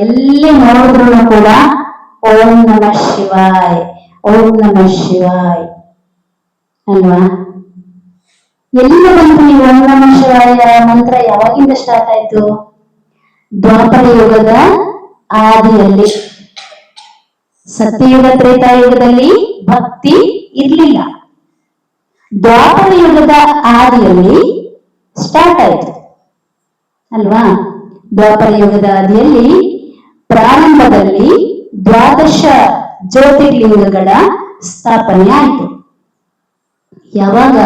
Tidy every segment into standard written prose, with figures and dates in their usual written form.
ಎಲ್ಲಿ ನೋಡಿದ್ರು ಕೂಡ ಓಂ ನಮಃ ಶಿವಾಯ್, ಓಂ ನಮಃ ಶಿವಾಯ್ ಅಲ್ವಾ? ಎಲ್ಲಿ ಬಂತು ಈ ಓಂ ನಮಃ ಶಿವಾಯ ಮಂತ್ರ? ಯಾವಾಗಿಂದ ಸ್ಟಾರ್ಟ್ ಆಯ್ತು? ದ್ವಾಪರ ಯುಗದ ಆದಿಯಲ್ಲಿ. ಸತ್ಯಯುಗ ತ್ರೇತಾಯುಗದಲ್ಲಿ ಭಕ್ತಿ ಇರ್ಲಿಲ್ಲ. ದ್ವಾಪರ ಯುಗದ ಆದಿಯಲ್ಲಿ ಸ್ಟಾರ್ಟ್ ಆಯ್ತು ಅಲ್ವಾ? ದ್ವಾಪರ ಯುಗದ ಆದಿಯಲ್ಲಿ ಪ್ರಾರಂಭದಲ್ಲಿ ದ್ವಾದಶ ಜ್ಯೋತಿರ್ಲಿಂಗಗಳ ಸ್ಥಾಪನೆ ಆಯಿತು. ಯಾವಾಗ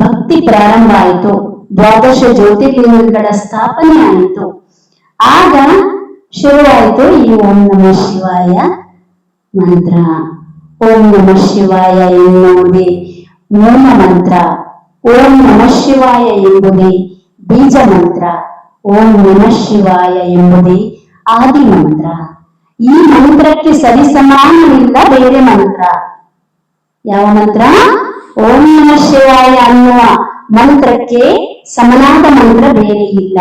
ಭಕ್ತಿ ಪ್ರಾರಂಭ ಆಯಿತು, ದ್ವಾದಶ ಜ್ಯೋತಿರ್ಲಿಂಗಗಳ ಸ್ಥಾಪನೆ ಆಯಿತು, ಆಗ ಶುರುವಾಯಿತು ಈ ಓಂ ನಮಃ ಶಿವಾಯ ಮಂತ್ರ. ಓಂ ನಮಃ ಶಿವಾಯ ಎನ್ನುವುದೇ ಮೂಲ ಮಂತ್ರ. ಓಂ ನಮಃ ಶಿವಾಯ ಎಂಬುದೇ ಬೀಜ ಮಂತ್ರ. ಓಂ ನಮಃ ಶಿವಾಯ ಎಂಬುದೇ ಆದಿ ಮಂತ್ರ. ಈ ಮಂತ್ರಕ್ಕೆ ಸರಿಸಮಾನವಿಲ್ಲ ಬೇರೆ ಮಂತ್ರ. ಯಾವ ಮಂತ್ರ? ಓಂ ನಮಃ ಶಿವಾಯ ಅನ್ನುವ ಮಂತ್ರಕ್ಕೆ ಸಮನಾದ ಮಂತ್ರ ಬೇರೆ ಇಲ್ಲ.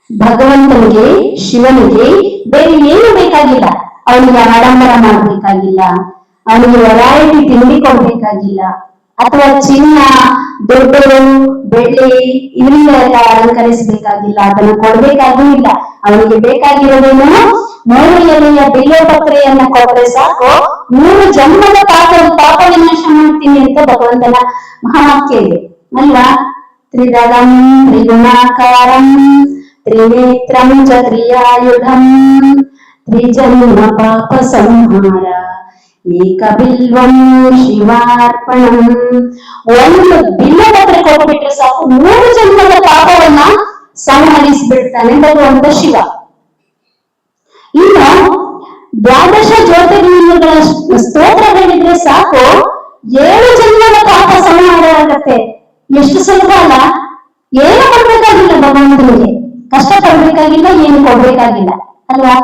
ಭಗವಂತನಿಗೆ, ಶಿವನಿಗೆ ಬೇರೆ ಏನು ಬೇಕಾಗಿಲ್ಲ. ಅವನಿಗೆ ಆಡಂಬರ ಮಾಡ್ಬೇಕಾಗಿಲ್ಲ, ಅವನಿಗೆ ವೆರೈಟಿ ತಿಂಡಿ ಕೊಡ್ಬೇಕಾಗಿಲ್ಲ, ಅಥವಾ ಚಿನ್ನ, ದುಡ್ಡು, ಬೆಳ್ಳಿ ಇದರಿಂದ ಎಲ್ಲ ಅಲಂಕರಿಸಬೇಕಾಗಿಲ್ಲ, ಅದನ್ನು ಕೊಡ್ಬೇಕಾಗೂ ಇಲ್ಲ. ಅವನಿಗೆ ಬೇಕಾಗಿರೋದೇನು? 3 ಎಲೆಯ ಬಿಲ್ವಪತ್ರೆಯನ್ನ ಕೊಟ್ಟರೆ ಸಾಕು, 3 ಜನ್ಮದ ಪಾಪ ವಿನಾಶ ಮಾಡ್ತೀನಿ ಅಂತ ಭಗವಂತನ ಮಹಾವಾಕ್ಯ ಇದೆ ಅಲ್ವಾ? ತ್ರಿದಳಂ ತ್ರಿಗುಣಾಕಾರಂ ತ್ರಿನೇತ್ರಂ ಚ ತ್ರಿಯಾಯುಧಂ ತ್ರಿಜನ್ಮ ಪಾಪ ಸಂಹಾರ ಏಕ ಬಿಲ್ವಂ ಶಿವಾರ್ಪಣಂ. ಒಂದು ಬಿಲ್ವಪತ್ರೆ ಕೊಟ್ಬಿಟ್ರೆ ಸಾಕು, 3 ಜನ್ಮದ ಪಾಪವನ್ನ ಸಂಹರಿಸಿಬಿಡ್ತಾನೆ ಭಗವಂತ ಶಿವ. ಇನ್ನು ದ್ವಾದಶ ಜ್ಯೋತಿರ್ಲಿಂಗಗಳ ಸ್ತೋತ್ರ ಹೇಳಿದ್ರೆ ಸಾಕು, 7 ಜನ್ಮದ ಪಾಪ ಸಂಹಾರ ಆಗತ್ತೆ. ಎಷ್ಟು ಸುಲಭ ಅಲ್ಲ? ಏನು ಕೊಡ್ಬೇಕಾಗಿಲ್ಲ ಭಗವಂತನಿಗೆ, ಕಷ್ಟ ಪಡ್ಬೇಕಾಗಿಲ್ಲ, ಏನು ಕೊಡ್ಬೇಕಾಗಿಲ್ಲ ಅಲ್ವಾ?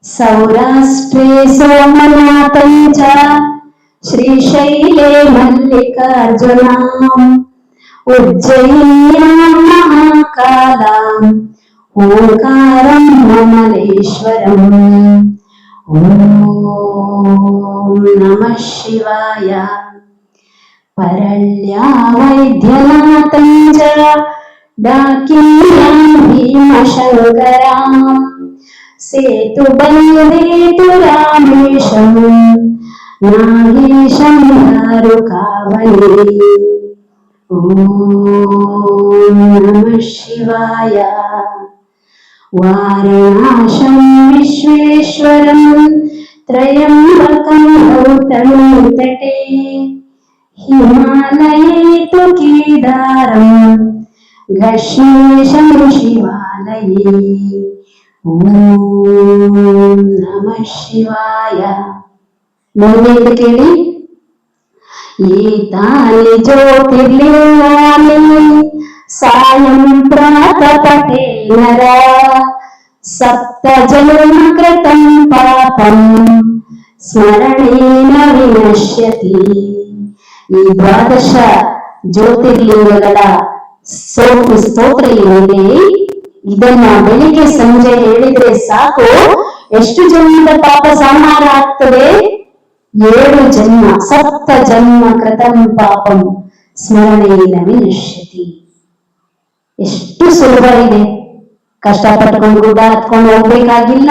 ಸೌರಾಷ್ಟ್ರೇ ಸೋಮನಾಥಂಚ ಶ್ರೀಶೈಲೇ ಮಲ್ಲಿಕಾರ್ಜುನಾಂ ಉಜ್ಜಯಿನ್ಯಾಂ ಮಹಾಕಾಲಾಂ ಓಂಕಾರಂ ಮಮಲೇಶ್ವರಂ. ಓಂ ನಮಃ ಶಿವಾಯ. ಪರಳ್ಯಾ ವೈದ್ಯನಾಥಂಚ ಡಾಕಿನ್ಯಾಂ ಭೀಮಶಂಕರಾಂ ಸೇತು ಬಂದೇತು ರಾಮೇಶಂ ನಾಗೇಶಂ ದಾರುಕಾವನೇ. ಓಂ ನಮಃ ಶಿವಾಯ. ವಾರಣಾಸಂ ವಿಶ್ವೇಶ್ವರಂ ತ್ರಯಂಬಕಂ ಗೌತಮೀ ತಟೇ ಹಿಮಾಲಯೇ ತು ಕೇದಾರಂ ಘರ್ಷ್ಣೇಶಂ ಶಿವಾಲಯೇ. ಓಂ ನಮಃ ಶಿವಾಯ. ಮುಂದೆ ಕೇಳಿ. ಏತಾನಿ ಜ್ಯೋತಿರ್ಲಿಂಗಾನಿ ಸಾಯಂ ಪ್ರಾತಪಟೇ ನರ ಸಪ್ತ ಜನ್ಮ ಕೃತಂ ಪಾಪಂ ಸ್ಮರಣೇನ ವಿನಶ್ಯತಿ. ಈ ದ್ವಾದಶ ಜ್ಯೋತಿರ್ಲಿಂಗಗಳ ಸ್ತೋತ್ರ ಏನಿದೆ, ಇದನ್ನ ಬೆಳಿಗ್ಗೆ ಸಂಜೆ ಹೇಳಿದ್ರೆ ಸಾಕು, ಎಷ್ಟು ಜನ್ಮದ ಪಾಪ ಸಂಹಾರ ಆಗ್ತದೆ? 7 ಜನ್ಮ. ಸಪ್ತ ಜನ್ಮ ಕೃತಂ ಪಾಪಂ ಸ್ಮರಣೇನ ವಿನಶ್ಯತಿ. ಎಷ್ಟು ಸುಲಭ ಇದೆ. ಕಷ್ಟಪಟ್ಕೊಂಡು ಕೂಡ ಹತ್ಕೊಂಡು ಹೋಗ್ಬೇಕಾಗಿಲ್ಲ.